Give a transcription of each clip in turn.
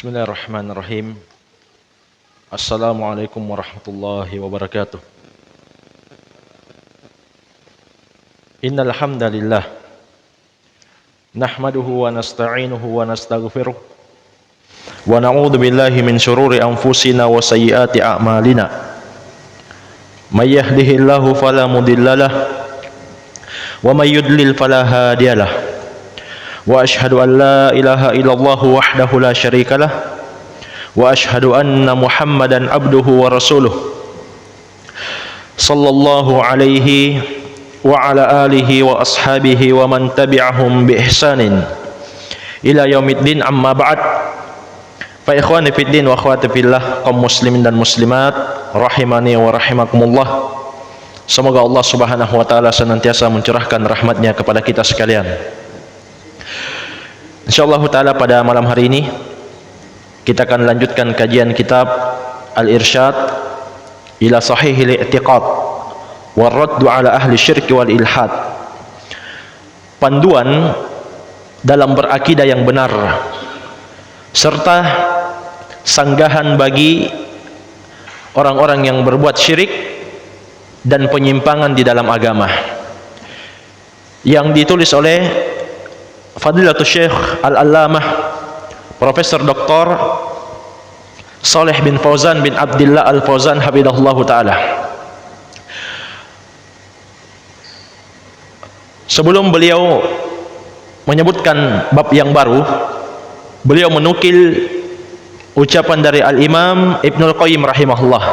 Bismillahirrahmanirrahim. Assalamualaikum warahmatullahi wabarakatuh. Innal hamdalillah nahmaduhu wa nasta'inuhu wa nastaghfiruh wa na'udzu billahi min shururi anfusina wa sayyiati a'malina. May yahdihillahu fala mudhillalah wa may yudlil fala hadiyalah. Wa ashhadu an la ilaha illallah wahdahu la syarikalah wa ashhadu anna Muhammadan abduhu wa rasuluh sallallahu alaihi wa ala alihi wa ashabihi wa man tabi'ahum bi ihsanin ila yaumiddin, amma ba'd. Fa ikhwani fid din wa akhwati fillah, kaum muslimin dan muslimat rahimani wa rahimakumullah. Semoga Allah Subhanahu wa taala senantiasa mencurahkan rahmatnya kepada kita sekalian. Insyaallah taala pada malam hari ini kita akan lanjutkan kajian kitab Al-Irsyad ila Sahihil I'tiqad wa Raddu ala ahli syirk wal ilhad. Panduan dalam berakidah yang benar serta sanggahan bagi orang-orang yang berbuat syirik dan penyimpangan di dalam agama, yang ditulis oleh Fadilatul Syekh Al-Allamah Profesor Dr. Saleh bin Fauzan bin Abdillah Al-Fauzan hafizahullahu taala. Sebelum beliau menyebutkan bab yang baru, beliau menukil ucapan dari Al-Imam Ibnul Qayyim rahimahullah.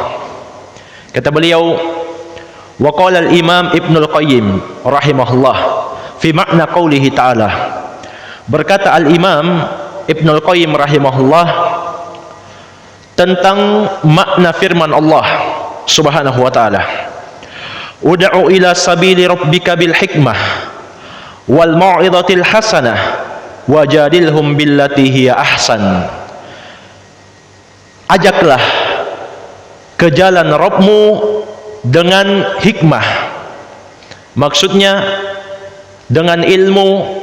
Kata beliau, wa qala Al-Imam Ibnul Qayyim rahimahullah fi makna qaulihi ta'ala. Berkata Al-Imam Ibnul Qayyim rahimahullah tentang makna firman Allah Subhanahu wa taala, ud'u ila sabili rabbika bil hikmah wal mau'izatil hasanah wajadilhum billati hiya ahsan. Ajaklah ke jalan Rabbmu dengan hikmah, maksudnya dengan ilmu,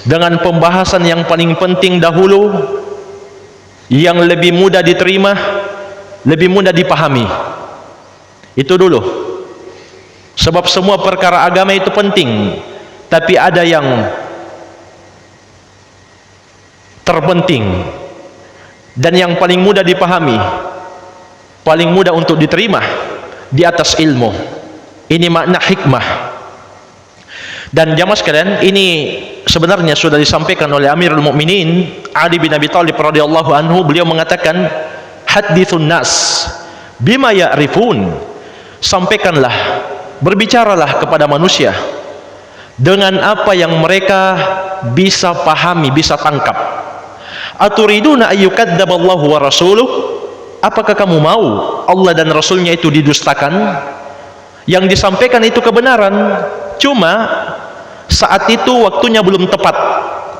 dengan pembahasan yang paling penting dahulu, yang lebih mudah diterima, lebih mudah dipahami. Itu dulu. Sebab semua perkara agama itu penting, tapi ada yang terpenting dan yang paling mudah dipahami, paling mudah untuk diterima di atas ilmu. Ini makna hikmah. Dan jamaah sekalian, ini sebenarnya sudah disampaikan oleh Amirul Mukminin Ali bin Abi Thalib radhiyallahu anhu. Beliau mengatakan, hadithun nas bima ya'rifun. Sampaikanlah, berbicaralah kepada manusia dengan apa yang mereka bisa pahami, bisa tangkap. Aturiduna ayyukadzaballahu wa rasuluh. Apakah kamu mau Allah dan Rasulnya itu didustakan? Yang disampaikan itu kebenaran, cuma saat itu waktunya belum tepat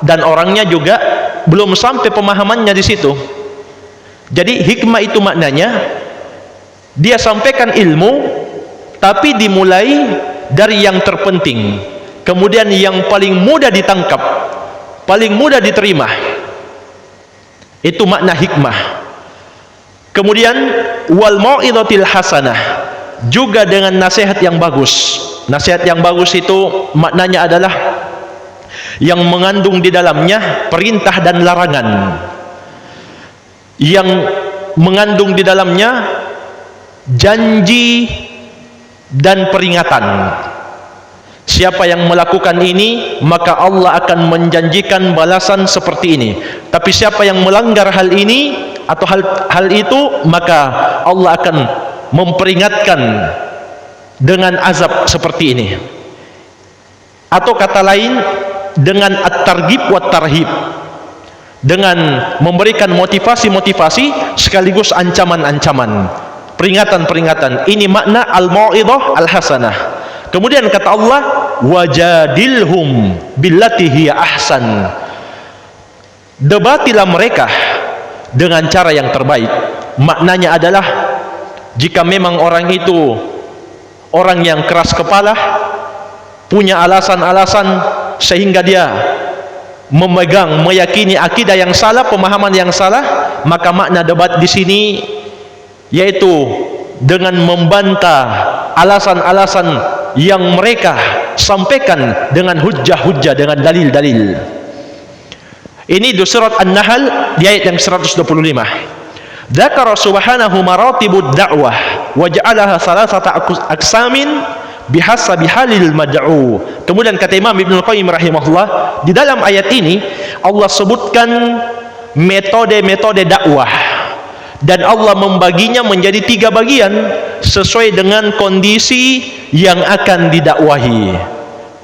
dan orangnya juga belum sampai pemahamannya di situ. Jadi hikmah itu maknanya dia sampaikan ilmu, tapi dimulai dari yang terpenting, kemudian yang paling mudah ditangkap, paling mudah diterima. Itu makna hikmah. Kemudian wal mau'izatil hasanah, juga dengan nasihat yang bagus. Nasihat yang bagus itu maknanya adalah yang mengandung di dalamnya perintah dan larangan, yang mengandung di dalamnya janji dan peringatan. Siapa yang melakukan ini, maka Allah akan menjanjikan balasan seperti ini. Tapi siapa yang melanggar hal ini atau hal itu, maka Allah akan memperingatkan dengan azab seperti ini. Atau kata lain, dengan at-targhib wa tarhib, dengan memberikan motivasi-motivasi sekaligus ancaman-ancaman, peringatan-peringatan. Ini makna al-mau'izah al-hasanah. Kemudian kata Allah, wajadilhum billati hiya ahsan. Debatilah mereka dengan cara yang terbaik. Maknanya adalah, jika memang orang itu orang yang keras kepala, punya alasan-alasan sehingga dia memegang, meyakini akidah yang salah, pemahaman yang salah, maka makna debat di sini yaitu dengan membantah alasan-alasan yang mereka sampaikan dengan hujjah-hujjah, dengan dalil-dalil. Ini di surat An-Nahl di ayat yang 125. Dzakara subhanahu maratibud da'wah wa ja'alaha salasata aqsamin bihasabi halil mad'u. Kemudian kata Imam Ibnu Qayyim rahimahullah, di dalam ayat ini Allah sebutkan metode-metode dakwah, dan Allah membaginya menjadi 3 bagian sesuai dengan kondisi yang akan didakwahi,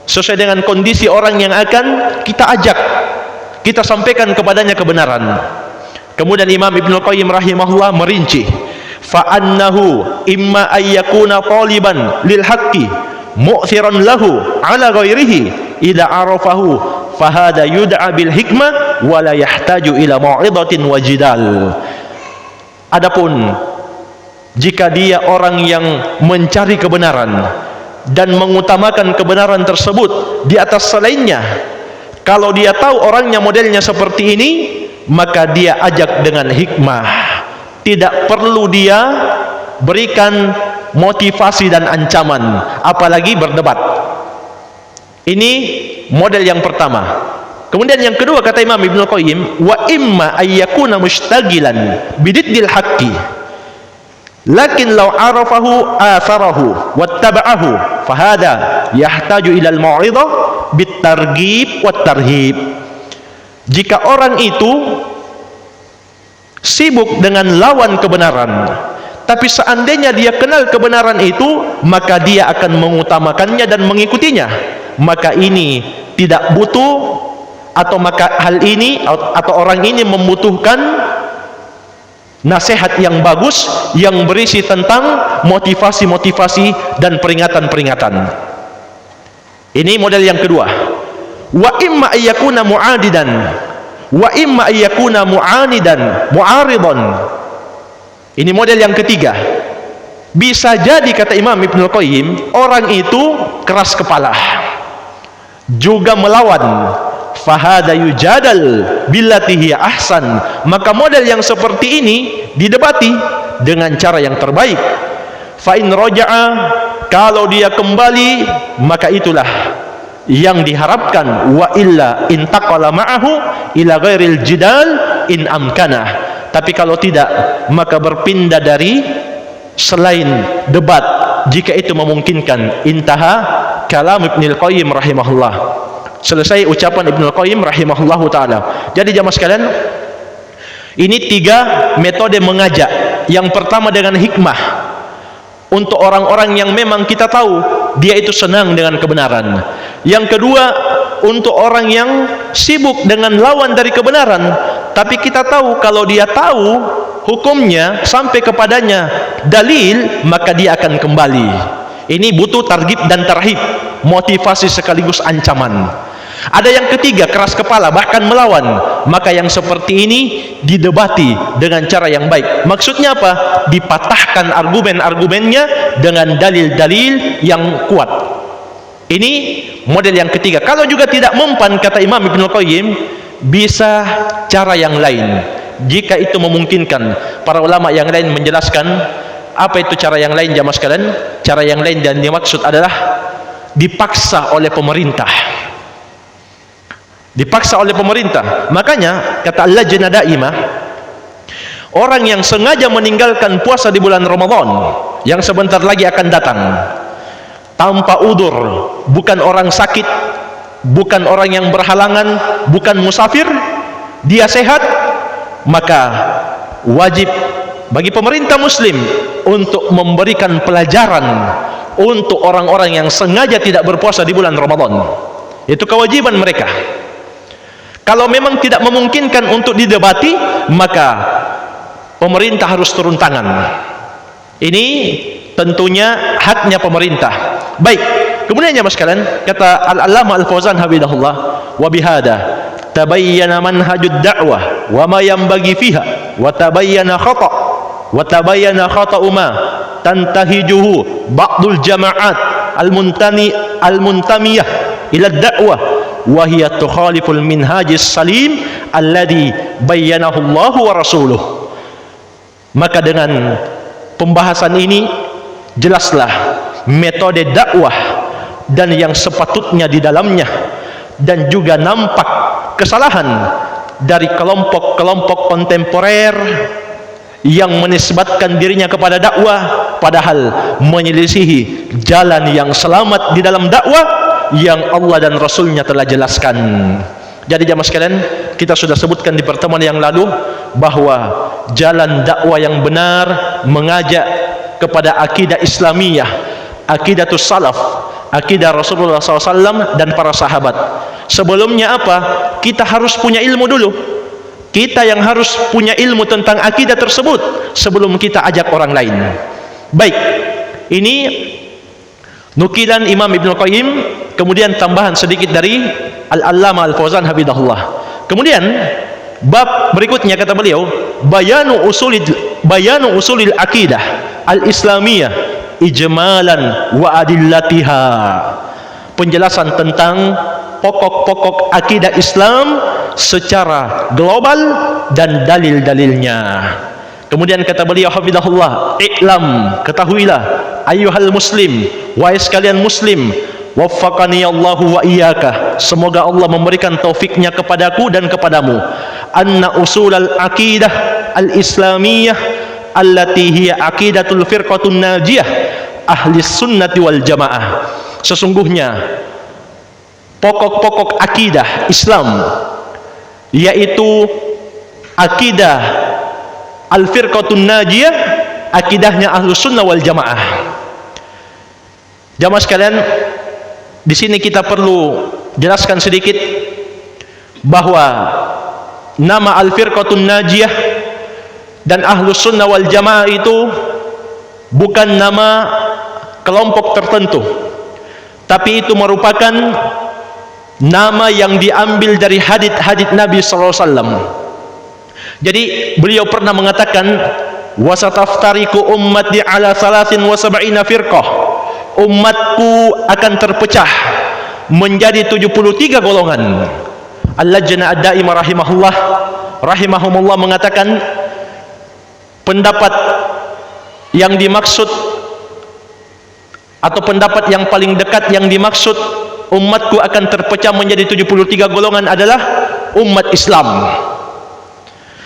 sesuai dengan kondisi orang yang akan kita ajak, kita sampaikan kepadanya kebenaran. Kemudian Imam Ibnu Qayyim rahimahullah merinci, fa'annahu imma ayyakuna taliban lil haqqi mu'thiran lahu ala ghairihi idza arafahu fahada yud'a bil hikmah wa la yahtaju ila mau'izatin wa jidal. Adapun jika dia orang yang mencari kebenaran dan mengutamakan kebenaran tersebut di atas selainnya, kalau dia tahu orangnya modelnya seperti ini, maka dia ajak dengan hikmah, tidak perlu dia berikan motivasi dan ancaman, apalagi berdebat. Ini model yang pertama. Kemudian yang kedua kata Imam Ibnu Qayyim, wa imma ayyakuna mustagilan bididdil haqqi lakin law arafahu atharahu wattaba'ahu fahada yahtaju ila al-mau'izah bitarghib wat-tarhib. Jika orang itu sibuk dengan lawan kebenaran, tapi seandainya dia kenal kebenaran itu, maka dia akan mengutamakannya dan mengikutinya, maka ini tidak butuh, atau maka hal ini atau orang ini membutuhkan nasihat yang bagus yang berisi tentang motivasi-motivasi dan peringatan-peringatan. Ini model yang kedua. Wa imma ayyakuna mu'adidan wa imma ayyakuna mu'anidan mu'aridan. Ini model yang ketiga. Bisa jadi kata Imam Ibnu Qayyim, orang itu keras kepala, juga melawan, fahada yujadal billati hiya ahsan, maka model yang seperti ini didebati dengan cara yang terbaik. Fa in raja'a, kalau dia kembali, maka itulah yang diharapkan. Wa illa intaqala ma'ahu ila ghairil jidal in amkanah. Tapi kalau tidak, maka berpindah dari selain debat jika itu memungkinkan. Intaha kalam Ibnu Qayyim rahimahullah. Selesai ucapan Ibnu Qayyim rahimahullahu taala. Jadi jamaah sekalian, ini 3 metode mengajak. Yang pertama dengan hikmah, untuk orang-orang yang memang kita tahu dia itu senang dengan kebenaran. Yang kedua, untuk orang yang sibuk dengan lawan dari kebenaran, tapi kita tahu kalau dia tahu hukumnya sampai kepadanya dalil, maka dia akan kembali. Ini butuh targhib dan tarhib, motivasi sekaligus ancaman. Ada yang ketiga, keras kepala bahkan melawan, maka yang seperti ini didebati dengan cara yang baik. Maksudnya apa? Dipatahkan argumen-argumennya dengan dalil-dalil yang kuat. Ini model yang ketiga. Kalau juga tidak mempan, kata Imam Ibnu Qayyim, bisa cara yang lain. Jika itu memungkinkan, para ulama yang lain menjelaskan apa itu cara yang lain jamaah sekalian. Cara yang lain dan dimaksud adalah dipaksa oleh pemerintah. Dipaksa oleh pemerintah. Makanya kata Al-Lajnah Daimah, orang yang sengaja meninggalkan puasa di bulan Ramadan yang sebentar lagi akan datang tanpa udur, bukan orang sakit, bukan orang yang berhalangan, bukan musafir, dia sehat, maka wajib bagi pemerintah muslim untuk memberikan pelajaran untuk orang-orang yang sengaja tidak berpuasa di bulan Ramadan. Itu kewajiban mereka. Kalau memang tidak memungkinkan untuk didebati, maka pemerintah harus turun tangan. Ini tentunya haknya pemerintah. Baik, kemudian ya mas sekalian, kata Al-Allamah Al-Fauzan hafizahullah, wa bihada tabayyana manhajud da'wah wa ma yanbaghi fiha wa tabayyana khata'u ma tantahijuhu ba'dul jama'at al-muntamiyah ila ad-da'wah wa hiya tukhaliful minhajis salim alladhi bayyanahu Allah wa rasuluh. Maka dengan pembahasan ini jelaslah metode dakwah dan yang sepatutnya di dalamnya, dan juga nampak kesalahan dari kelompok-kelompok kontemporer yang menisbatkan dirinya kepada dakwah padahal menyelisihi jalan yang selamat di dalam dakwah yang Allah dan Rasulnya telah jelaskan. Jadi jamaah sekalian, kita sudah sebutkan di pertemuan yang lalu bahwa jalan dakwah yang benar mengajak kepada akidah Islamiyah, akidatus salaf, akidah Rasulullah SAW dan para sahabat. Sebelumnya apa? Kita harus punya ilmu dulu. Kita yang harus punya ilmu tentang akidah tersebut sebelum kita ajak orang lain. Baik, ini nukilan Imam Ibnu Qayyim, kemudian tambahan sedikit dari Al-Allamah Al-Fauzan hafizahullah. Kemudian bab berikutnya kata beliau, bayanu usulil akidah al-islamiyah ijmalan wa adillatiha. Penjelasan tentang pokok-pokok akidah Islam secara global dan dalil-dalilnya. Kemudian kata beliau hafizahullah, i'lam, ketahuilah ayyuhal muslim, wahai sekalian muslim, waffaqani Allahu wa iyyaka, semoga Allah memberikan taufiknya kepadaku dan kepadamu, anna usulal aqidah al-islamiyah allati hiya aqidatul firqatun najiyah ahli sunnati wal jamaah. Sesungguhnya pokok-pokok akidah Islam, yaitu akidah al-firqatun najiyah, akidahnya ahlus sunnah wal jamaah. Jamaah sekalian, di sini kita perlu jelaskan sedikit bahwa nama al-firqatun najiyah dan ahlus sunnah wal jamaah itu bukan nama kelompok tertentu, tapi itu merupakan nama yang diambil dari hadits Nabi SAW. Jadi beliau pernah mengatakan, wasataftariku ummati ala 73 firqah, umatku akan terpecah menjadi 73 golongan. Al-Lajnah Ad-Daimah rahimahumullah mengatakan, pendapat yang dimaksud atau pendapat yang paling dekat yang dimaksud umatku akan terpecah menjadi 73 golongan adalah umat Islam.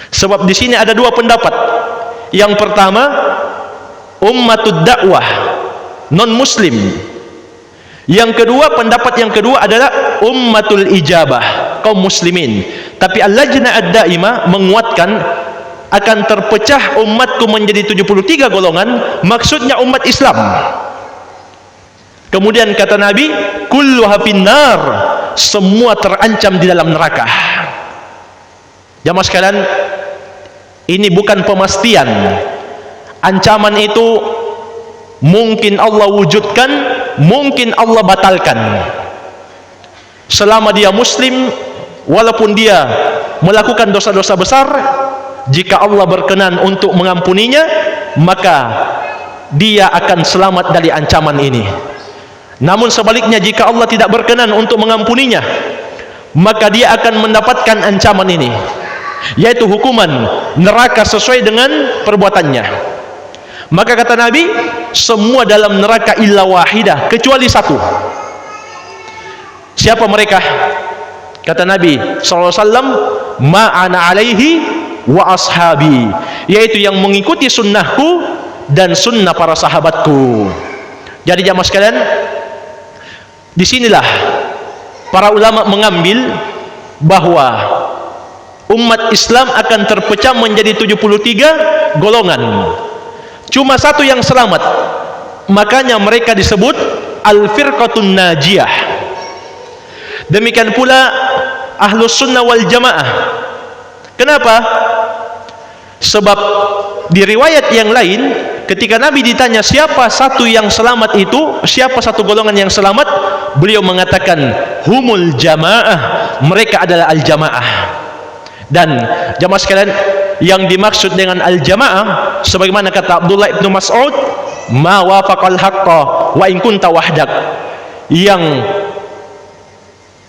Sebab di sini ada dua pendapat. Yang pertama, ummatud dakwah, non muslim. Yang kedua, pendapat yang kedua adalah ummatul ijabah, kaum muslimin. Tapi Al-Lajnah Ad-Daimah menguatkan akan terpecah umatku menjadi 73 golongan, maksudnya umat Islam. Kemudian kata Nabi, kulluha finnar, semua terancam di dalam neraka. Jamaah sekalian, ini bukan pemastian. Ancaman itu mungkin Allah wujudkan, mungkin Allah batalkan. Selama dia muslim, walaupun dia melakukan dosa-dosa besar, jika Allah berkenan untuk mengampuninya, maka dia akan selamat dari ancaman ini. Namun sebaliknya, jika Allah tidak berkenan untuk mengampuninya, maka dia akan mendapatkan ancaman ini, yaitu hukuman neraka sesuai dengan perbuatannya. Maka kata Nabi, semua dalam neraka illa wahidah, kecuali satu. Siapa mereka? Kata Nabi SAW, ma'ana alaihi wa ashabi, yaitu yang mengikuti sunnahku dan sunnah para sahabatku. Jadi jamaah sekalian, disinilah para ulama mengambil bahwa umat Islam akan terpecah menjadi 73 golongan. Cuma satu yang selamat, makanya mereka disebut al-firqatun najiyah. Demikian pula ahlus sunnah wal jamaah. Kenapa? Sebab di riwayat yang lain, ketika Nabi ditanya siapa satu yang selamat itu, siapa satu golongan yang selamat, beliau mengatakan humul jamaah, mereka adalah al-jamaah. Dan jamaah sekalian, yang dimaksud dengan al-jamaah, sebagaimana kata Abdullah ibn Mas'ud, ma wafaqal haqqa wa in kunta wahdak, yang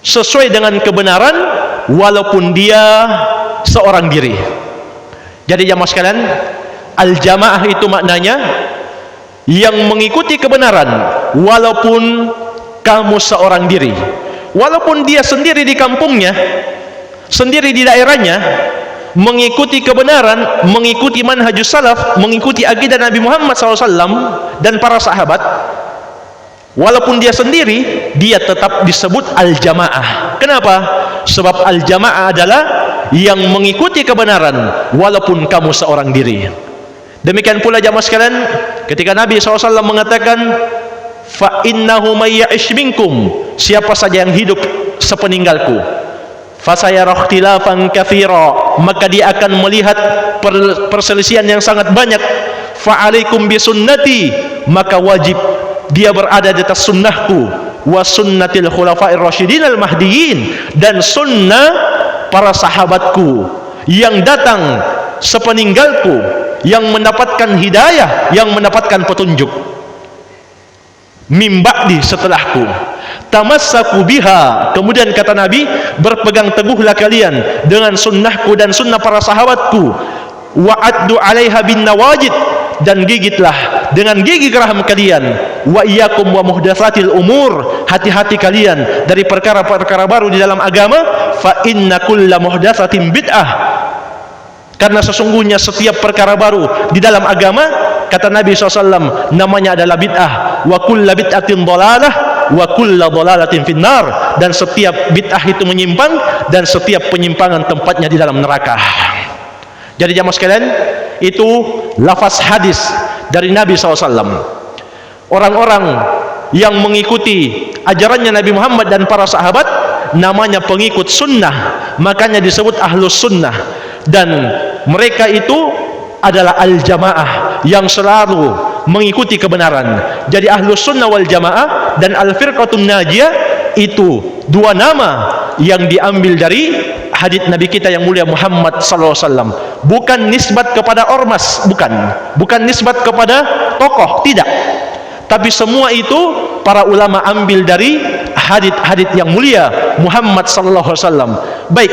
sesuai dengan kebenaran walaupun dia seorang diri. Jadi jamaah sekalian, al-jamaah itu maknanya yang mengikuti kebenaran walaupun kamu seorang diri, walaupun dia sendiri di kampungnya, sendiri di daerahnya, mengikuti kebenaran, mengikuti manhajus salaf, mengikuti akidah Nabi Muhammad SAW dan para sahabat. Walaupun dia sendiri, dia tetap disebut al-jamaah. Kenapa? Sebab al-jamaah adalah yang mengikuti kebenaran walaupun kamu seorang diri. Demikian pula jamaah sekalian, ketika Nabi SAW mengatakan, fa innahu may ya'ish minkum, siapa saja yang hidup sepeninggalku, fasayara ikhtilafan katsira, maka dia akan melihat perselisihan yang sangat banyak. Fa alaikum bi sunnati, maka wajib dia berada di atas sunnahku, wa sunnatil khulafa'ir rasyidin al mahdiyyin, dan sunnah para sahabatku yang datang sepeninggalku, yang mendapatkan hidayah, yang mendapatkan petunjuk. Mim ba'di, setelahku. Tamassaku biha, kemudian kata Nabi, berpegang teguhlah kalian dengan sunnahku dan sunnah para sahabatku. Wa'addu 'alaiha bin nawajid, dan gigitlah dengan gigi geraham kalian. Wa iyyakum wa muhdatsatil umur, hati-hati kalian dari perkara-perkara baru di dalam agama. Fa inna kulla muhdatsatin bid'ah, karena sesungguhnya setiap perkara baru di dalam agama, kata Nabi SAW, namanya adalah bid'ah. Wa kulla bid'atin dhalalah wa kulla dhalalatin finnar, dan setiap bid'ah itu menyimpang, dan setiap penyimpangan tempatnya di dalam neraka. Jadi jamaah sekalian, itu lafaz hadis dari Nabi SAW. Orang-orang yang mengikuti ajarannya Nabi Muhammad dan para sahabat namanya pengikut sunnah, makanya disebut ahlus sunnah. Dan mereka itu adalah al-jamaah yang selalu mengikuti kebenaran. Jadi ahlus sunnah wal jamaah dan al-firqatun najiyah itu dua nama yang diambil dari hadits Nabi kita yang mulia Muhammad SAW. Bukan nisbat kepada ormas, bukan nisbat kepada tokoh, tidak. Tapi semua itu para ulama ambil dari hadits yang mulia Muhammad SAW. Baik,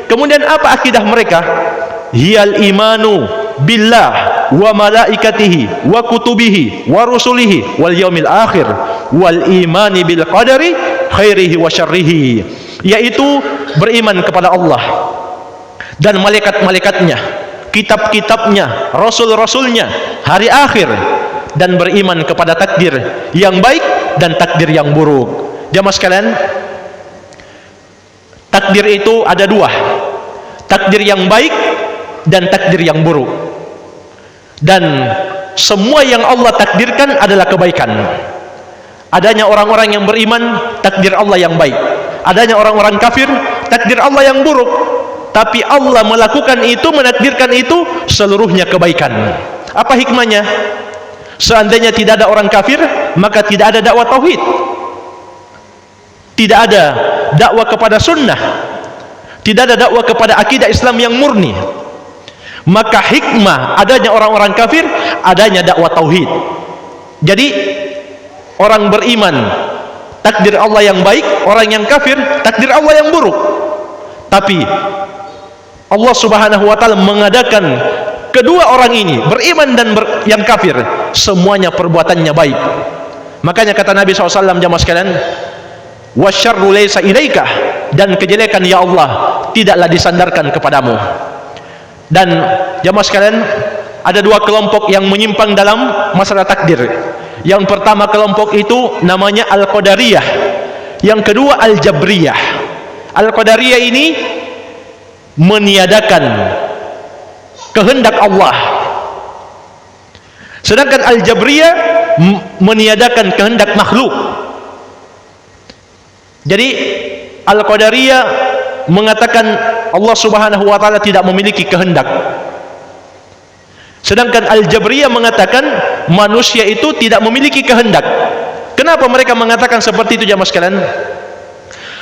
kemudian apa akidah mereka? Hiyal imanu billah wa malaikatihi wa kutubihi wa rusulihi wal yaumil akhir wal imani bil qadari khairihi wa syarrihi, yaitu beriman kepada Allah dan malaikat-malaikatnya, kitab-kitabnya, rasul-rasulnya, hari akhir, dan beriman kepada takdir yang baik dan takdir yang buruk. Jamaah sekalian, takdir itu ada dua, takdir yang baik dan takdir yang buruk. Dan semua yang Allah takdirkan adalah kebaikan. Adanya orang-orang yang beriman, takdir Allah yang baik. Adanya orang-orang kafir, takdir Allah yang buruk. Tapi Allah melakukan itu, menakdirkan itu seluruhnya kebaikan. Apa hikmahnya? Seandainya tidak ada orang kafir, maka tidak ada dakwah tauhid, tidak ada dakwah kepada sunnah, tidak ada dakwah kepada akidah Islam yang murni. Maka hikmah adanya orang-orang kafir, adanya dakwah tauhid. Jadi orang beriman takdir Allah yang baik, orang yang kafir takdir Allah yang buruk. Tapi Allah Subhanahu wa taala mengadakan kedua orang ini, beriman dan yang kafir, semuanya perbuatannya baik. Makanya kata Nabi SAW, jamaah sekalian, wasyarru laysa ilaika, dan kejelekan ya Allah tidaklah disandarkan kepadamu. Dan jamaah sekalian, ada dua kelompok yang menyimpang dalam masalah takdir. Yang pertama kelompok itu namanya Al-Qadariyah, yang kedua Al-Jabriyah. Al-Qadariyah ini meniadakan kehendak Allah, sedangkan Al-Jabriyah meniadakan kehendak makhluk. Jadi Al-Qadariyah mengatakan Allah Subhanahu wa taala tidak memiliki kehendak, sedangkan Al-Jabriyah mengatakan manusia itu tidak memiliki kehendak. Kenapa mereka mengatakan seperti itu jamaah sekalian?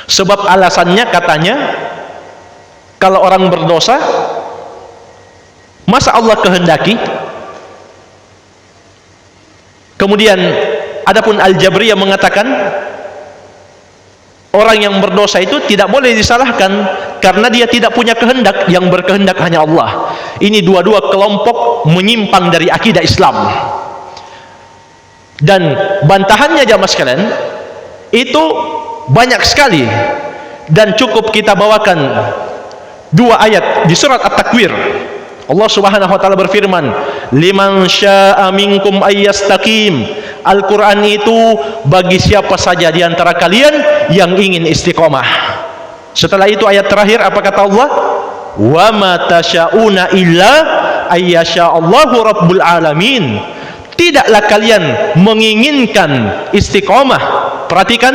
Sebab alasannya katanya, kalau orang berdosa, masa Allah kehendaki? Kemudian adapun Al-Jabriyah mengatakan, orang berdosa, masa Allah kehendaki? Kemudian adapun Al-Jabriyah mengatakan, orang berdosa, masa Allah kehendaki? Kemudian adapun Al-Jabriyah mengatakan, orang berdosa, masa Allah kehendaki? Kemudian adapun Al-Jabriyah mengatakan, orang berdosa, masa Allah kehendaki? orang yang berdosa itu tidak boleh disalahkan karena dia tidak punya kehendak, yang berkehendak hanya Allah. Ini dua-dua kelompok menyimpang dari akidah Islam. Dan bantahannya jamaah sekalian itu banyak sekali, dan cukup kita bawakan dua ayat di surat At-Takwir. Allah Subhanahu wa taala berfirman, "Liman syaa'a minkum ayyastaqim." Al-Qur'an itu bagi siapa saja di antara kalian yang ingin istiqomah. Setelah itu ayat terakhir apa kata Allah? "Wa ma tasyauna illa ayyasha'allahu rabbul alamin." Tidaklah kalian menginginkan istiqomah. Perhatikan,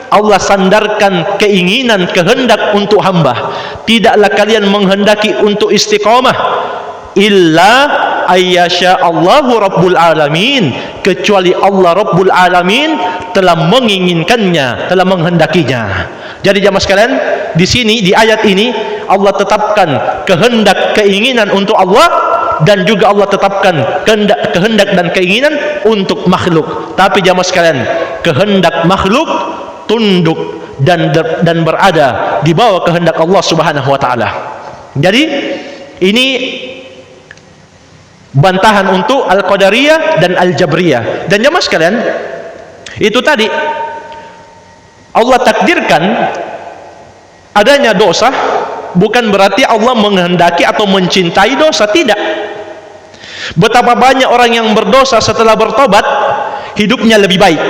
Allah sandarkan keinginan, kehendak untuk hamba. Tidaklah kalian menghendaki untuk istiqomah illa ayyasha Allahu rabbul alamin, kecuali Allah rabbul alamin telah menginginkannya, telah menghendakinya. Jadi jamaah sekalian, di sini di ayat ini Allah tetapkan kehendak, keinginan untuk Allah, dan juga Allah tetapkan kehendak dan keinginan untuk makhluk. Tapi jamaah sekalian, kehendak makhluk tunduk dan berada di bawah kehendak Allah Subhanahu wa taala. Jadi ini bantahan untuk Al-Qadariyah dan Al-Jabriyah. Dan jamaah sekalian, itu tadi Allah takdirkan adanya dosa bukan berarti Allah menghendaki atau mencintai dosa, tidak. Betapa banyak orang yang berdosa setelah bertobat hidupnya lebih baik.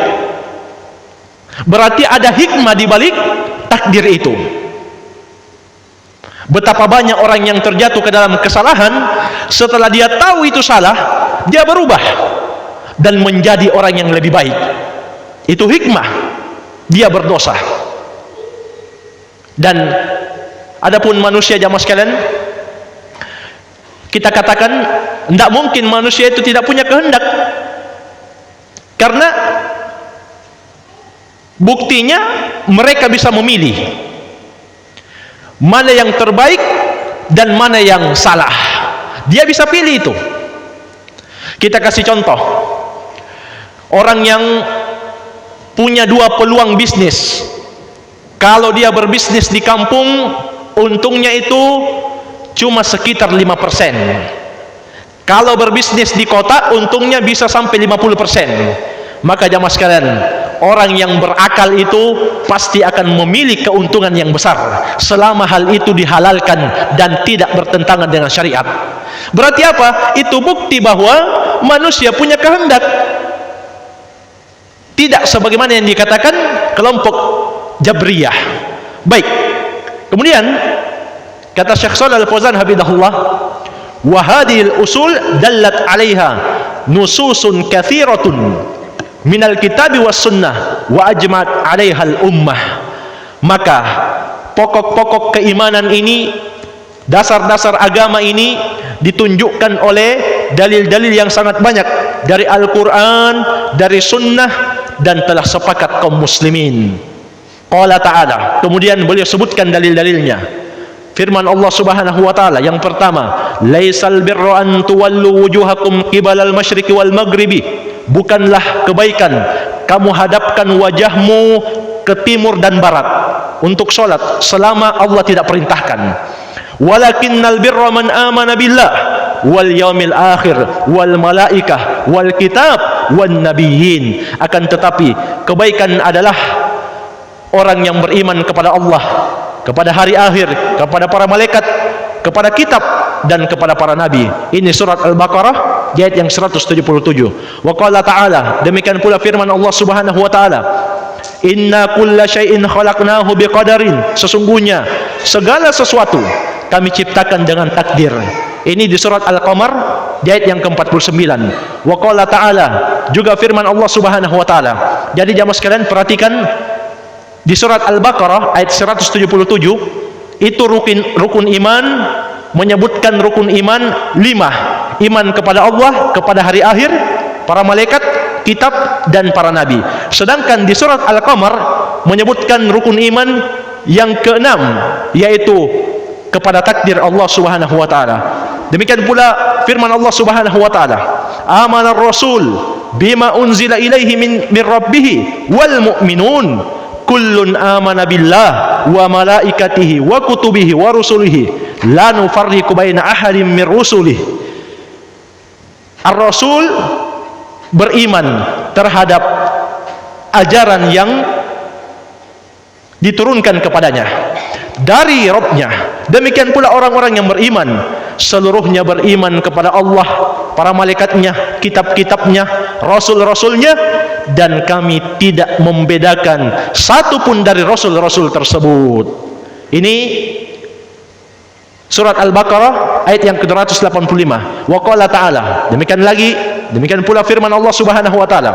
Berarti ada hikmah di balik takdir itu. Betapa banyak orang yang terjatuh ke dalam kesalahan, setelah dia tahu itu salah, dia berubah dan menjadi orang yang lebih baik. Itu hikmah dia berdosa. Dan adapun manusia jamaah sekalian, kita katakan tidak mungkin manusia itu tidak punya kehendak, karena buktinya mereka bisa memilih mana yang terbaik dan mana yang salah. Dia bisa pilih itu. Kita kasih contoh, orang yang punya dua peluang bisnis. Kalau dia berbisnis di kampung, untungnya itu cuma sekitar 5%. Kalau berbisnis di kota, untungnya bisa sampai 50%. Maka jamaah sekalian, orang yang berakal itu pasti akan memilih keuntungan yang besar selama hal itu dihalalkan dan tidak bertentangan dengan syariat. Berarti apa? Itu bukti bahwa manusia punya kehendak, tidak sebagaimana yang dikatakan kelompok Jabriyah. Baik, kemudian kata Syekh Shalal Al-Fauzan hafizahullah, wa hadhil usul dallat 'alaiha nususun katsiratun minal kitabi was sunnah wa ajma'at 'alaiha al-ummah. Maka pokok-pokok keimanan ini, dasar-dasar agama ini ditunjukkan oleh dalil-dalil yang sangat banyak dari Al-Quran, dari sunnah, dan telah sepakat kaum muslimin. Qala ta'ala, kemudian beliau sebutkan dalil-dalilnya. Firman Allah Subhanahu wa taala yang pertama, laisal birra an tuwallu wujuhakum qibalal masyriqi wal maghribi. Bukanlah kebaikan kamu hadapkan wajahmu ke timur dan barat untuk sholat selama Allah tidak perintahkan. Walakinnal birra man amana billah wal yaumil akhir wal malaikah wal kitab wan nabiyyin. Akan tetapi kebaikan adalah orang yang beriman kepada Allah, kepada hari akhir, kepada para malaikat, kepada kitab, dan kepada para nabi. Ini surat Al-Baqarah ayat yang 177. Wa qala ta'ala, demikian pula firman Allah Subhanahu wa taala, inna kulla syai'in khalaqnahu biqadarin. Sesungguhnya segala sesuatu kami ciptakan dengan takdir. Ini di surat Al-Qamar ayat yang ke-49. Wa qala ta'ala, juga firman Allah Subhanahu wa taala. Jadi jamaah sekalian perhatikan, di surat Al-Baqarah ayat 177 itu rukun iman, menyebutkan rukun iman 5. Iman kepada Allah, kepada hari akhir, para malaikat, kitab, dan para nabi. Sedangkan di surat Al-Qamar menyebutkan rukun iman yang ke-6, yaitu kepada takdir Allah Subhanahu wa taala. Demikian pula firman Allah Subhanahu wa taala, amanar rasul bima unzila ilaihi min rabbih wal mu'minun. kullun amana billah wa malaikatihi wa kutubihi wa rusulihi la nufarriqu baina ahadin min rusulihi. Ar-Rasul beriman terhadap ajaran yang diturunkan kepadanya dari Rabb-Nya. Demikian pula orang-orang yang beriman, seluruhnya beriman kepada Allah, para malaikatnya, kitab-kitabnya, rasul-rasulnya, dan kami tidak membedakan satu pun dari rasul-rasul tersebut. Ini surat Al-Baqarah ayat yang ke-285. Wa qala ta'ala, demikian pula firman Allah Subhanahu wa taala.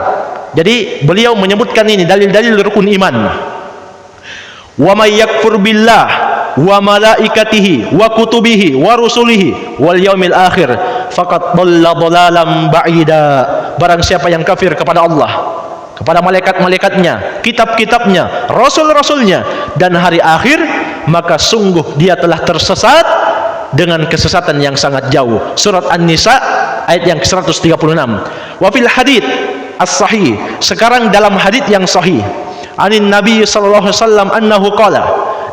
Jadi beliau menyebutkan ini dalil-dalil rukun iman. Wa may yakfur billah wa malaikatihi wa kutubihi wa rusulihi wal yaumil akhir faqad dhalla dhalalan ba'ida. Barang siapa yang kafir kepada Allah, kepada malaikat-malaikatnya, kitab-kitabnya, rasul-rasulnya, dan hari akhir, maka sungguh dia telah tersesat dengan kesesatan yang sangat jauh. Surat An-Nisa ayat yang ke-136. Wa fil hadits as-sahih, sekarang dalam hadits yang sahih, anin Nabi sallallahu alaihi wasallam annahu qala,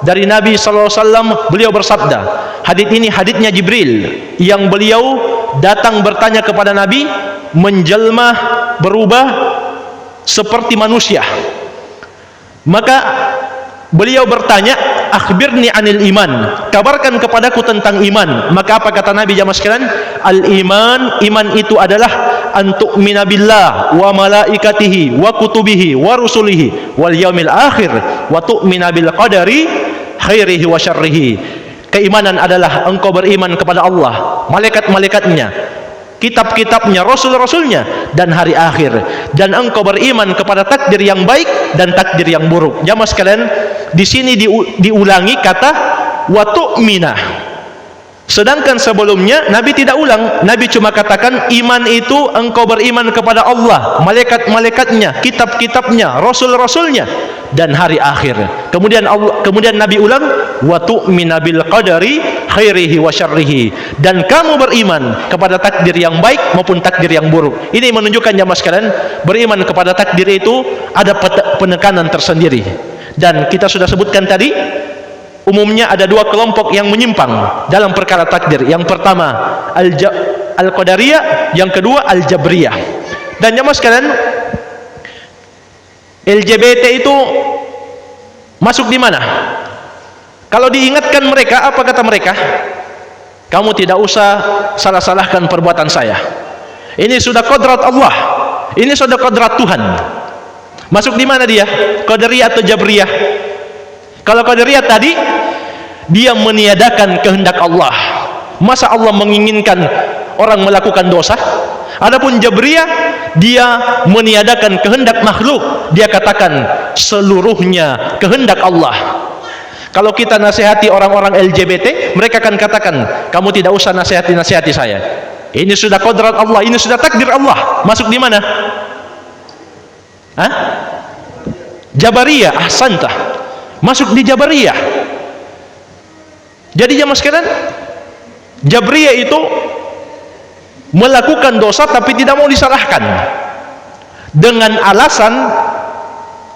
dari Nabi sallallahu alaihi wasallam beliau bersabda. Hadits ini haditsnya Jibril yang beliau datang bertanya kepada Nabi, menjelma berubah seperti manusia. Maka beliau bertanya, akhbirni anil iman, kabarkan kepadaku tentang iman. Maka apa kata Nabi jamaah sekalian? Al iman, iman itu adalah antu'mina billah wa malaikatihi wa kutubihi wa rusulihi wal yaumil akhir wa tu'mina bil qadari khairihi wa syarrihi. Keimanan adalah engkau beriman kepada Allah, malaikat-malaikatnya, kitab-kitabnya, rasul-rasulnya, dan hari akhir, dan engkau beriman kepada takdir yang baik dan takdir yang buruk. Jamaah sekalian, di sini diulangi kata wa tu'mina. Sedangkan sebelumnya Nabi tidak ulang. Nabi cuma katakan iman itu engkau beriman kepada Allah, malaikat-malaikatnya, kitab-kitabnya, rasul-rasulnya, dan hari akhir. Kemudian Nabi ulang wa tu'mina bil qadari khairihi wa syarrihi, dan kamu beriman kepada takdir yang baik maupun takdir yang buruk. Ini menunjukkan jamaah sekalian, beriman kepada takdir itu ada penekanan tersendiri. Dan kita sudah sebutkan tadi, umumnya ada dua kelompok yang menyimpang dalam perkara takdir. Yang pertama Al-Qadariyah, yang kedua Al-Jabriyah. Dan jamaah sekalian, LGBT itu masuk di mana? Kalau diingatkan mereka, apa kata mereka? Kamu tidak usah salah-salahkan perbuatan saya. Ini sudah kodrat Allah, ini sudah kodrat Tuhan. Masuk di mana dia? Qadariyah atau Jabriyah? Kalau Qadariyah tadi, dia meniadakan kehendak Allah. Masa Allah menginginkan orang melakukan dosa? Adapun Jabriyah, dia meniadakan kehendak makhluk. Dia katakan seluruhnya kehendak Allah. Kalau kita nasihati orang-orang LGBT, mereka akan katakan, kamu tidak usah nasihati saya. Ini sudah kodrat Allah, ini sudah takdir Allah. Masuk di mana? Hah? Jabariyah, ahsantah. Masuk di Jabariyah. Jadi jamaah sekalian, Jabriyah itu melakukan dosa tapi tidak mau disalahkan dengan alasan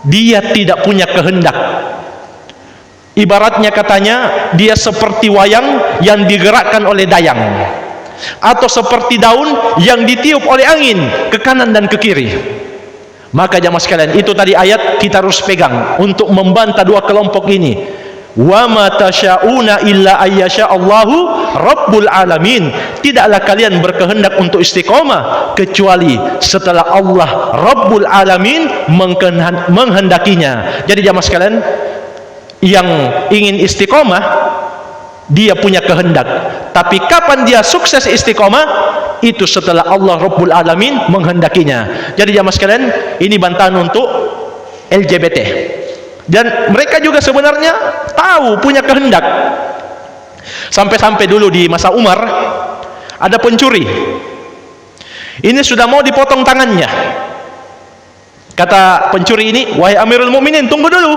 dia tidak punya kehendak. Ibaratnya katanya dia seperti wayang yang digerakkan oleh dayang, atau seperti daun yang ditiup oleh angin ke kanan dan ke kiri. Maka jamaah sekalian, itu tadi ayat kita harus pegang untuk membantah dua kelompok ini. Wa ma tasyauna illa ayyasha Allahu rabbul alamin. Tidaklah kalian berkehendak untuk istiqomah kecuali setelah Allah Rabbul alamin menghendakinya. Jadi jamaah sekalian, yang ingin istiqomah dia punya kehendak, tapi kapan dia sukses istiqomah itu setelah Allah Rabbul alamin menghendakinya. Jadi jamaah sekalian, ini bantahan untuk LGBT. Dan mereka juga sebenarnya tahu punya kehendak. Sampai-sampai dulu di masa Umar ada pencuri. Ini sudah mau dipotong tangannya. Kata pencuri ini, wahai Amirul Mukminin, tunggu dulu.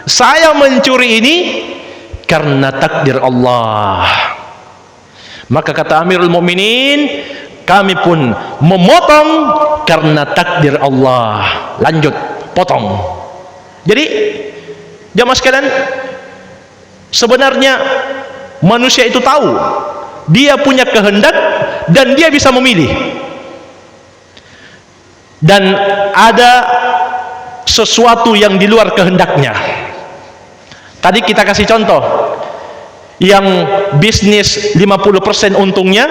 Saya mencuri ini karena takdir Allah. Maka kata Amirul Mukminin, kami pun memotong karena takdir Allah. Lanjut, potong. Jadi jamaah sekalian, sebenarnya manusia itu tahu dia punya kehendak dan dia bisa memilih, dan ada sesuatu yang di luar kehendaknya. Tadi kita kasih contoh yang bisnis 50% untungnya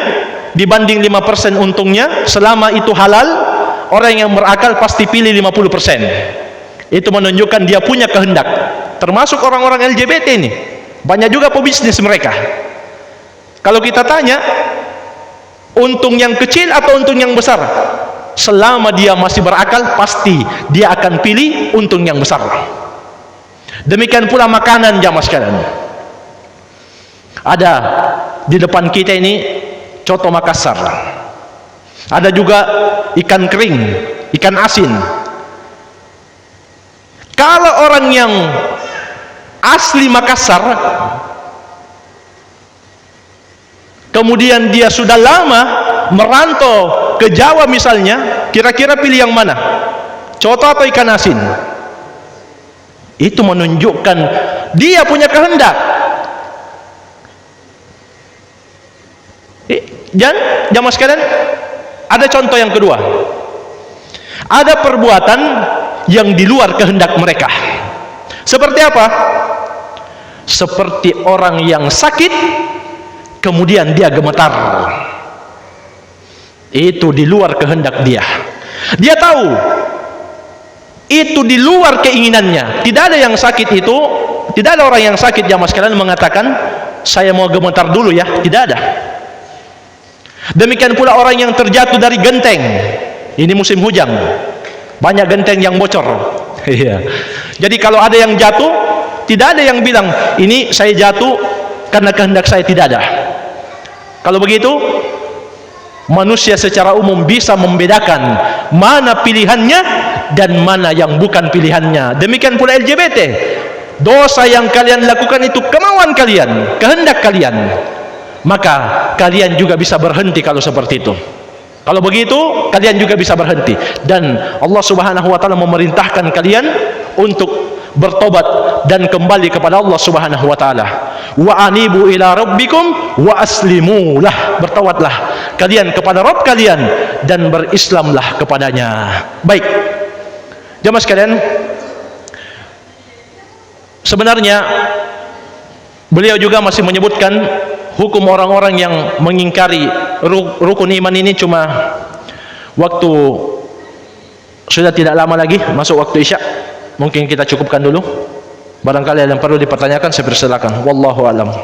dibanding 5% untungnya, selama itu halal, orang yang berakal pasti pilih 50%. Itu menunjukkan dia punya kehendak. Termasuk orang-orang LGBT ini, banyak juga pebisnis mereka. Kalau kita tanya untung yang kecil atau untung yang besar, selama dia masih berakal pasti dia akan pilih untung yang besar. Demikian pula makanan, jamaah sekalian. Ada di depan kita ini coto Makassar, ada juga ikan kering, ikan asin. Kalau orang yang asli Makassar kemudian dia sudah lama merantau ke Jawa misalnya, kira-kira pilih yang mana? Coto atau ikan asin? Itu menunjukkan dia punya kehendak. Dan jamaah sekalian, ada contoh yang kedua. Ada perbuatan yang di luar kehendak mereka. Seperti apa? Seperti orang yang sakit kemudian dia gemetar. Itu di luar kehendak dia. Dia tahu itu di luar keinginannya. Tidak ada yang sakit itu, tidak ada orang yang sakit jamaah sekalian mengatakan saya mau gemetar dulu ya, tidak ada. Demikian pula orang yang terjatuh dari genteng. Ini musim hujan, banyak genteng yang bocor. Iya. Jadi kalau ada yang jatuh, tidak ada yang bilang ini saya jatuh karena kehendak saya, tidak ada. Kalau begitu, manusia secara umum bisa membedakan mana pilihannya dan mana yang bukan pilihannya. Demikian pula LGBT. Dosa yang kalian lakukan itu kemauan kalian, kehendak kalian. Maka kalian juga bisa berhenti kalau seperti itu. Kalau begitu, kalian juga bisa berhenti. Dan Allah Subhanahu wa taala memerintahkan kalian untuk bertobat dan kembali kepada Allah Subhanahu wa taala. Wa anibu ila rabbikum wa aslimu lah. Bertaubatlah kalian kepada Rabb kalian dan berislamlah kepadanya. Baik. Jamaah sekalian, sebenarnya beliau juga masih menyebutkan hukum orang-orang yang mengingkari rukun iman ini. Cuma waktu sudah tidak lama lagi masuk waktu Isya, mungkin kita cukupkan dulu. Barangkali ada yang perlu dipertanyakan, saya persilakan. Wallahu a'lam.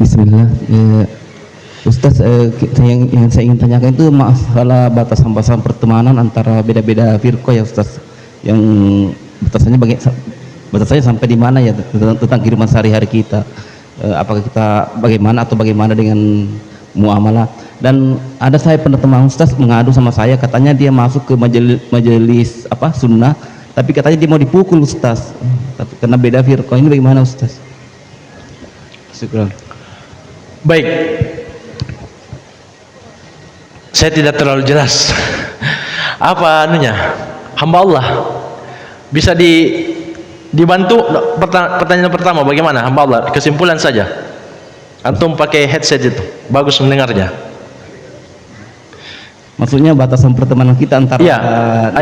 Bismillah. Ustaz, yang saya ingin tanyakan itu masalah batasan-batasan pertemanan antara beda-beda firqah ya Ustaz. Yang batasannya sampai di mana ya tentang kehidupan sehari-hari kita. Apakah kita bagaimana dengan muamalah? Dan ada saya pernah teman Ustaz mengadu sama saya, katanya dia masuk ke majelis sunnah, tapi katanya dia mau dipukul Ustaz. Tapi karena beda firqah, ini bagaimana Ustaz? Syukran. Baik, saya tidak terlalu jelas apa anunya, hamba Allah. Bisa dibantu pertanyaan pertama bagaimana hamba Allah? Kesimpulan saja. Antum pakai headset itu, bagus mendengarnya. Maksudnya batasan pertemanan kita antara ya,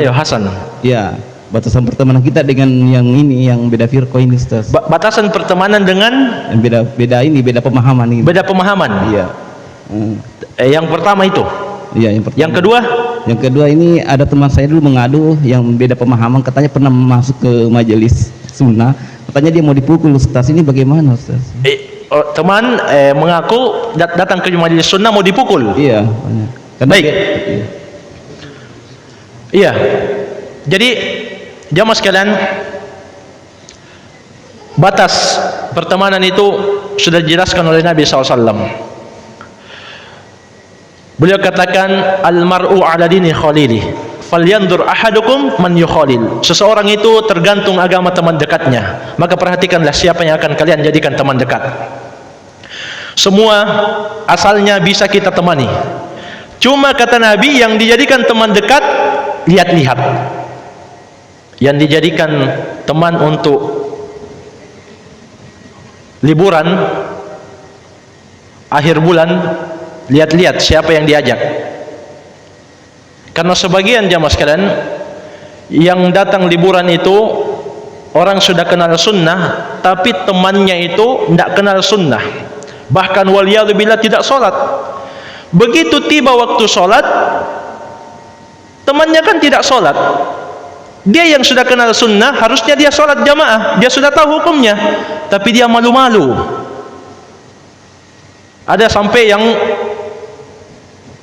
ayo Hasan. Ya, batasan pertemanan kita dengan yang beda firqah ini Ustaz. Batasan pertemanan dengan beda pemahaman ini. Beda pemahaman. Iya. Yang pertama itu. Iya, yang pertama. Yang kedua? Yang kedua ini ada teman saya dulu mengadu yang beda pemahaman, katanya pernah masuk ke majelis sunnah, katanya dia mau dipukul Ustaz. Ini bagaimana Ustaz? Teman mengaku datang ke majelis sunnah mau dipukul. Iya. Baik. Iya. Jadi jamaah sekalian, batas pertemanan itu sudah dijelaskan oleh Nabi SAW. Beliau katakan, al-mar'u ala dini khalili falyandur ahadukum man yukhalil. Seseorang itu tergantung agama teman dekatnya, maka perhatikanlah siapa yang akan kalian jadikan teman dekat. Semua asalnya bisa kita temani, cuma kata Nabi, yang dijadikan teman dekat lihat-lihat, yang dijadikan teman untuk liburan akhir bulan, lihat-lihat siapa yang diajak. Karena sebagian jamaah sekalian yang datang liburan itu orang sudah kenal sunnah, tapi temannya itu tidak kenal sunnah, bahkan waliyadzubillah tidak sholat. Begitu tiba waktu sholat, temannya kan tidak sholat. Dia yang sudah kenal sunnah, harusnya dia sholat jamaah, dia sudah tahu hukumnya, tapi dia malu-malu. Ada sampai yang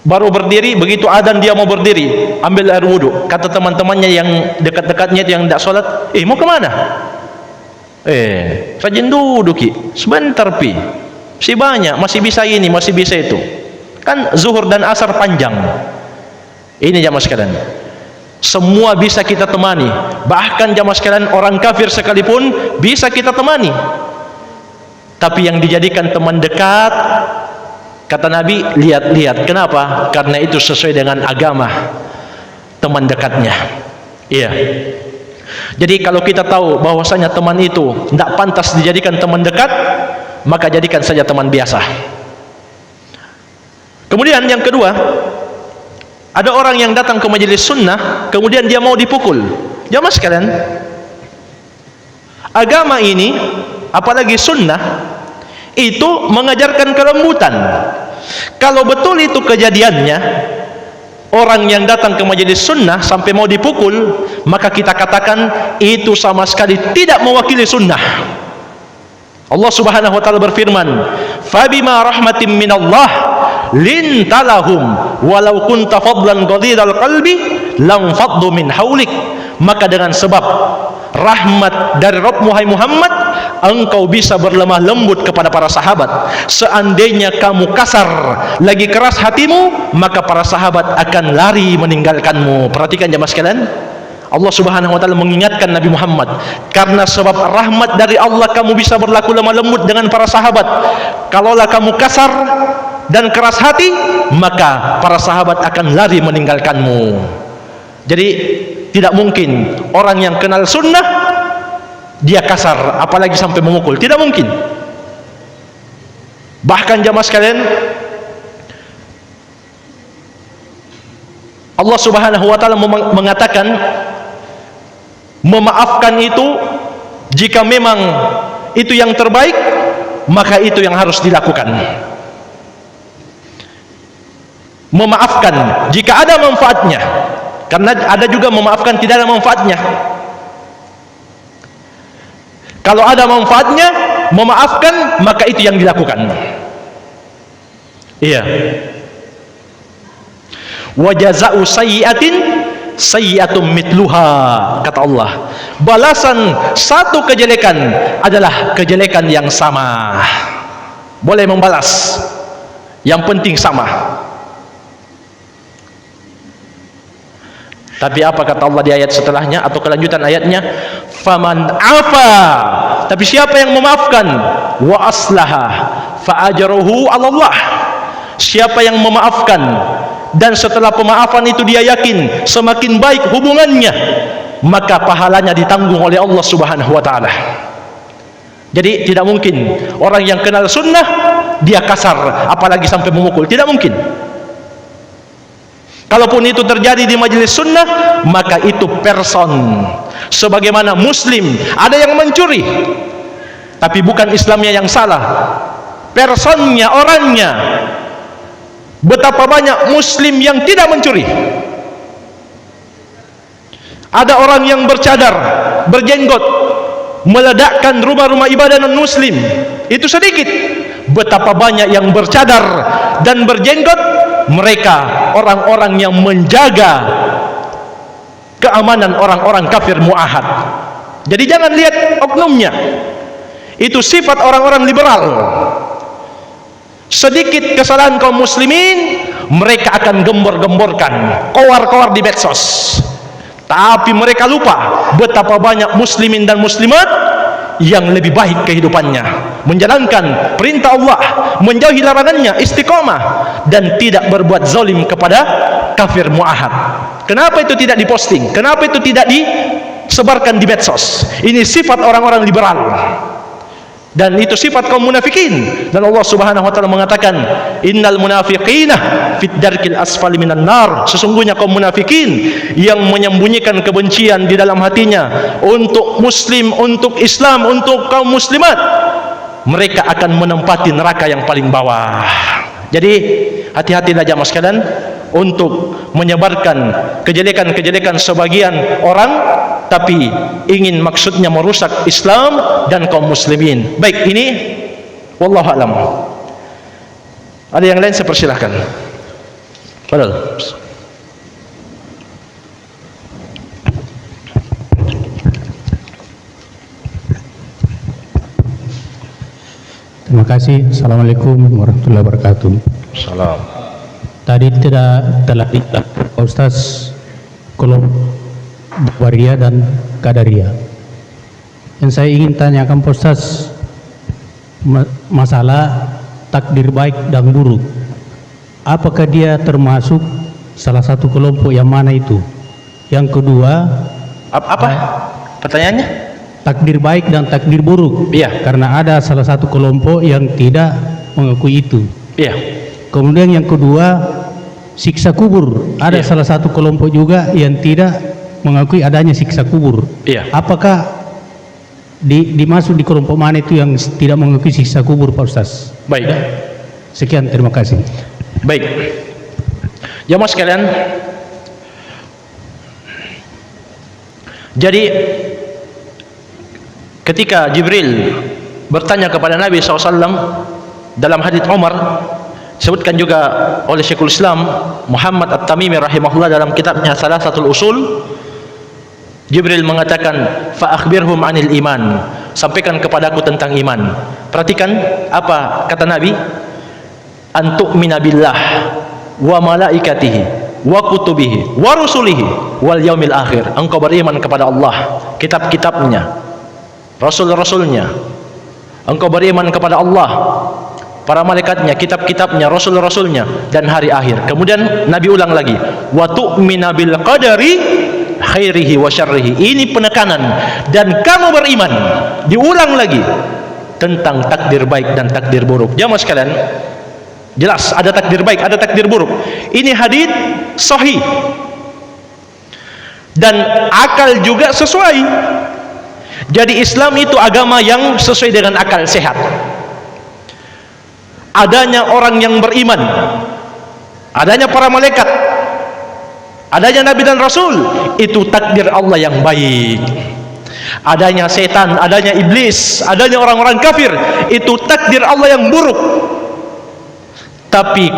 baru berdiri, begitu adzan dia mau berdiri, ambil air wudhu. Kata teman-temannya yang dekat-dekatnya yang tidak sholat, mau kemana? Rajin duduk ki, sebentar pi, masih banyak, masih bisa ini, masih bisa itu. Kan zuhur dan asar panjang. Ini jamaah sekalian, semua bisa kita temani, bahkan jamaah sekalian orang kafir sekalipun bisa kita temani. Tapi yang dijadikan teman dekat, kata Nabi, lihat-lihat. Kenapa? Karena itu sesuai dengan agama teman dekatnya. Iya. Jadi kalau kita tahu bahwasanya teman itu tidak pantas dijadikan teman dekat, maka jadikan saja teman biasa. Kemudian yang kedua, ada orang yang datang ke majelis sunnah, kemudian dia mau dipukul. Jamaah sekalian, agama ini, apalagi sunnah, itu mengajarkan kelembutan. Kalau betul itu kejadiannya, orang yang datang ke majelis sunnah sampai mau dipukul, maka kita katakan itu sama sekali tidak mewakili sunnah. Allah subhanahu wa ta'ala berfirman, fabima rahmatin minallah lintalahum walau kunta fadlan ghalidhal qalbi lam faddu min haulik. Maka dengan sebab rahmat dari Rabb Muhammad, engkau bisa berlemah lembut kepada para sahabat. Seandainya kamu kasar, lagi keras hatimu, maka para sahabat akan lari meninggalkanmu. Perhatikan jemaah sekalian, Allah subhanahu wa ta'ala mengingatkan Nabi Muhammad, karena sebab rahmat dari Allah kamu bisa berlaku lemah lembut dengan para sahabat. Kalaulah kamu kasar dan keras hati, maka para sahabat akan lari meninggalkanmu. Jadi tidak mungkin orang yang kenal sunnah dia kasar, apalagi sampai memukul. Tidak mungkin. Bahkan jamaah sekalian, Allah subhanahu wa ta'ala mengatakan, memaafkan itu jika memang itu yang terbaik, maka itu yang harus dilakukan. Memaafkan jika ada manfaatnya, karena ada juga memaafkan tidak ada manfaatnya. Kalau ada manfaatnya, memaafkan, maka itu yang dilakukan. Iya. Wa jazaa'u sayyi'atin sayyi'atun mitluha, kata Allah. Balasan satu kejelekan adalah kejelekan yang sama. Boleh membalas, yang penting sama. Tapi apa kata Allah di ayat setelahnya atau kelanjutan ayatnya? Faman afa, tapi siapa yang memaafkan, wa aslaha fa ajruhu 'ala Allah. Siapa yang memaafkan dan setelah pemaafan itu dia yakin semakin baik hubungannya, maka pahalanya ditanggung oleh Allah subhanahu wa ta'ala. Jadi tidak mungkin orang yang kenal sunnah dia kasar, apalagi sampai memukul. Tidak mungkin. Kalaupun itu terjadi di majelis sunnah, maka itu person. Sebagaimana muslim ada yang mencuri, tapi bukan Islamnya yang salah, personnya, orangnya. Betapa banyak muslim yang tidak mencuri. Ada orang yang bercadar, berjenggot, meledakkan rumah-rumah ibadah non muslim, itu sedikit. Betapa banyak yang bercadar dan berjenggot, mereka orang-orang yang menjaga keamanan orang-orang kafir muahad. Jadi jangan lihat oknumnya, itu sifat orang-orang liberal. Sedikit kesalahan kaum muslimin, mereka akan gembor-gemborkan, kowar-kowar di medsos. Tapi mereka lupa betapa banyak muslimin dan muslimat yang lebih baik kehidupannya, menjalankan perintah Allah, menjauhi larangannya, istiqomah, dan tidak berbuat zalim kepada kafir muahad. Kenapa itu tidak diposting? Kenapa itu tidak disebarkan di medsos? Ini sifat orang-orang liberal, dan itu sifat kaum munafikin. Dan Allah Subhanahu wa taala mengatakan, innal munafiqina fit darkil asfali minan nar. Sesungguhnya kaum munafikin yang menyembunyikan kebencian di dalam hatinya untuk muslim, untuk Islam, untuk kaum muslimat, mereka akan menempati neraka yang paling bawah. Jadi hati-hatilah jamaah sekalian untuk menyebarkan kejelekan-kejelekan sebagian orang, tapi ingin maksudnya merusak Islam dan kaum muslimin. Baik, ini wallahu a'lam. Ada yang lain, saya persilahkan. Padahal terima kasih. Assalamualaikum warahmatullahi wabarakatuh. salam. Tadi telah Pak Ustaz kelompok Waria dan Kadaria. Yang saya ingin tanyakan Pak Ustaz, masalah takdir baik dan buruk, apakah dia termasuk salah satu kelompok yang mana itu? Yang kedua, Apa pertanyaannya? takdir baik dan takdir buruk. Iya. Karena ada salah satu kelompok yang tidak mengakui itu. Iya. Kemudian yang kedua, siksa kubur. Ada Iya. salah satu kelompok juga yang tidak mengakui adanya siksa kubur. Iya. Apakah dimasuk di kelompok mana itu yang tidak mengakui siksa kubur, Pak Ustaz? Baik. Sekian, terima kasih. Baik. Jamaah sekalian, jadi ketika Jibril bertanya kepada Nabi SAW dalam hadits Umar, disebutkan juga oleh Syekhul Islam Muhammad At-Tamimi rahimahullah dalam kitabnya Salasatul Usul, Jibril mengatakan, fa akhbirhum anil iman, sampaikan kepadaku tentang iman. Perhatikan apa kata Nabi, an tu'mina billah wa malaikatihi wa kutubihi wa rusulihi wal yaumil akhir. Engkau beriman kepada Allah, kitab-kitabnya, rasul-rasulnya. Engkau beriman kepada Allah, para malaikatnya, kitab-kitabnya, rasul-rasulnya, dan hari akhir. Kemudian Nabi ulang lagi, wa tu'mina bil qadari khairihi wa syarrihi. Ini penekanan. Dan kamu beriman, diulang lagi, tentang takdir baik dan takdir buruk. Jamaah sekalian, jelas ada takdir baik, ada takdir buruk. Ini hadits sahih dan akal juga sesuai. Jadi Islam itu agama yang sesuai dengan akal sehat. Adanya orang yang beriman, adanya para malaikat, adanya nabi dan rasul, itu takdir Allah yang baik. Adanya setan, adanya iblis, adanya orang-orang kafir, itu takdir Allah yang buruk. Tapi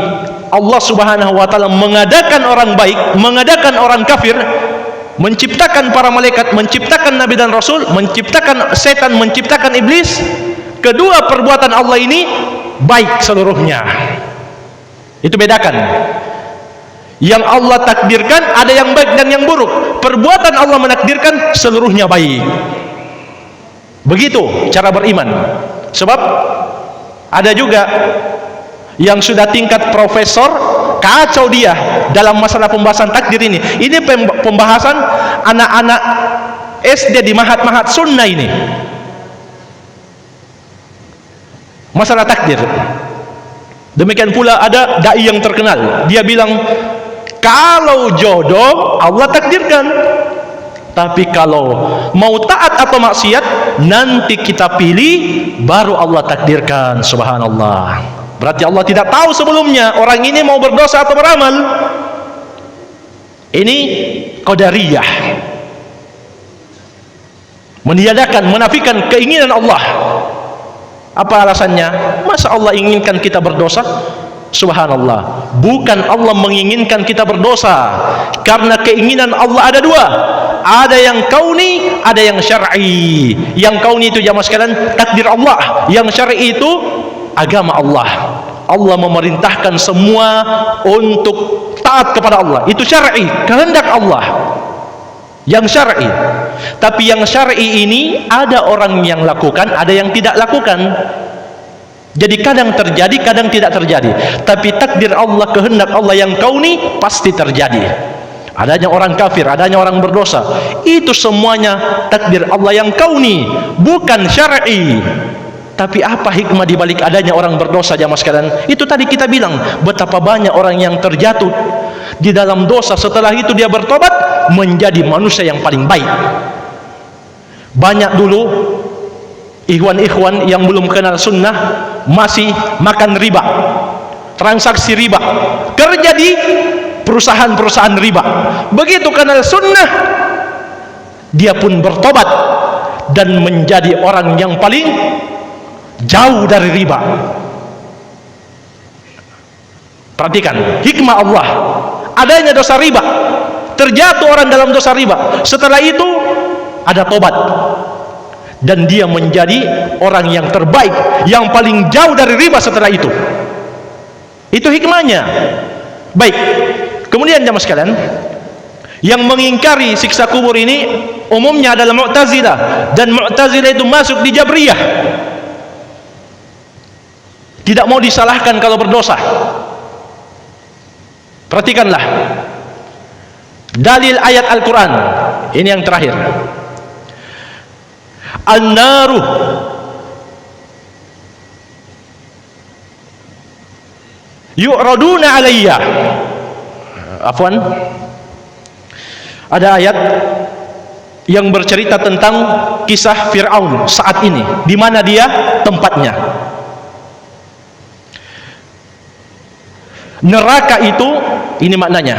Allah Subhanahu wa taala mengadakan orang baik, mengadakan orang kafir, menciptakan para malaikat, menciptakan nabi dan rasul, menciptakan setan, menciptakan iblis. Kedua perbuatan Allah ini baik seluruhnya. Itu bedakan. Yang Allah takdirkan ada yang baik dan yang buruk. Perbuatan Allah menakdirkan seluruhnya baik. Begitu cara beriman. Sebab ada juga yang sudah tingkat profesor, kacau dia dalam masalah pembahasan takdir ini. Ini pembahasan anak-anak SD di mahat-mahat sunnah ini. Masalah takdir. Demikian pula ada dai yang terkenal, dia bilang kalau jodoh Allah takdirkan, tapi kalau mau taat atau maksiat nanti kita pilih baru Allah takdirkan. Subhanallah. Berarti Allah tidak tahu sebelumnya orang ini mau berdosa atau beramal. Ini qadariyah, meniadakan, menafikan keinginan Allah. Apa alasannya? Masa Allah inginkan kita berdosa? Subhanallah, bukan Allah menginginkan kita berdosa. Karena keinginan Allah ada dua, ada yang kauni, ada yang syar'i. Yang kauni itu jamaah sekalian takdir Allah, yang syar'i itu agama Allah. Allah memerintahkan semua untuk taat kepada Allah. Itu syar'i, kehendak Allah yang syar'i. Tapi yang syar'i ini ada orang yang lakukan, ada yang tidak lakukan. Jadi kadang terjadi, kadang tidak terjadi. Tapi takdir Allah, kehendak Allah yang kauni pasti terjadi. Adanya orang kafir, adanya orang berdosa, itu semuanya takdir Allah yang kauni, bukan syar'i. Tapi apa hikmah di balik adanya orang berdosa, jamaah sekalian? Itu tadi kita bilang, betapa banyak orang yang terjatuh di dalam dosa, setelah itu dia bertobat menjadi manusia yang paling baik. Banyak dulu ikhwan-ikhwan yang belum kenal sunnah masih makan riba, transaksi riba, kerja di perusahaan-perusahaan riba. Begitu kenal sunnah, dia pun bertobat dan menjadi orang yang paling jauh dari riba. Perhatikan hikmah Allah, adanya dosa riba, terjatuh orang dalam dosa riba, setelah itu ada tobat dan dia menjadi orang yang terbaik, yang paling jauh dari riba setelah itu. Itu hikmahnya. Baik, kemudian jamaah sekalian, yang mengingkari siksa kubur ini umumnya adalah Mu'tazilah, dan Mu'tazilah itu masuk di Jabriyah, tidak mau disalahkan kalau berdosa. Perhatikanlah dalil ayat Al-Quran ini yang terakhir. An-naru yu'raduna alayya. Afwan, ada ayat yang bercerita tentang kisah Fir'aun saat ini, di mana dia tempatnya. Neraka itu, ini maknanya,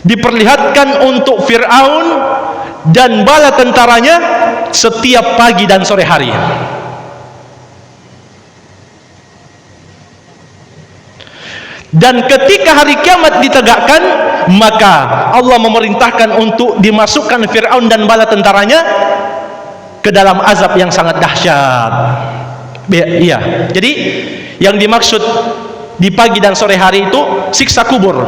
diperlihatkan untuk Fir'aun dan bala tentaranya setiap pagi dan sore hari. Dan ketika hari kiamat ditegakkan, maka Allah memerintahkan untuk dimasukkan Fir'aun dan bala tentaranya ke dalam azab yang sangat dahsyat. Iya, jadi yang dimaksud di pagi dan sore hari itu siksa kubur,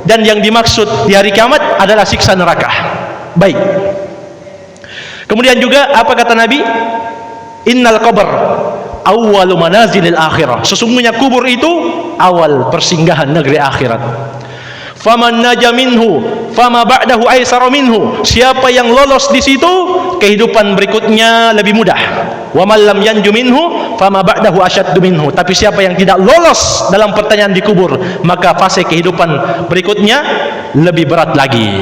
dan yang dimaksud di hari kiamat adalah siksa neraka. Baik, kemudian juga apa kata Nabi? Innal qabr awwalu manazilil akhirah. Sesungguhnya kubur itu awal persinggahan negeri akhirat. Faman naja minhu fama ba'dahu aisara minhu. Siapa yang lolos di situ, kehidupan berikutnya lebih mudah. Wa man lam yanju minhu fama ba'dahu asyaddu minhu. Tapi siapa yang tidak lolos dalam pertanyaan di kubur, maka fase kehidupan berikutnya lebih berat lagi.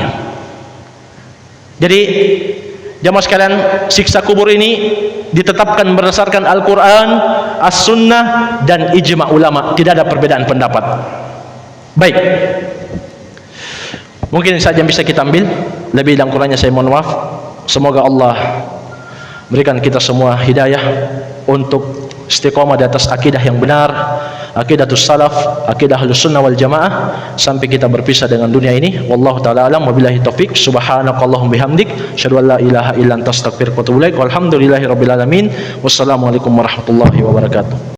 Jadi jamaah sekalian, siksa kubur ini ditetapkan berdasarkan Al-Quran, As-Sunnah, dan ijma' ulama. Tidak ada perbedaan pendapat. Baik, mungkin saja bisa kita ambil. Lebih dan kurangnya saya mohon maaf. Semoga Allah berikan kita semua hidayah untuk istiqomah di atas akidah yang benar, akidatus salaf, akidah ahlus sunnah wal jamaah, sampai kita berpisah dengan dunia ini. Wallahu ta'ala alam, wabillahi taufik. Subhanakallahumma bihamdik, asyhadu an la ilaha illa anta astaghfiruka wa atubu ilaik. Walhamdulillahi rabbil alamin. Wassalamualaikum warahmatullahi wabarakatuh.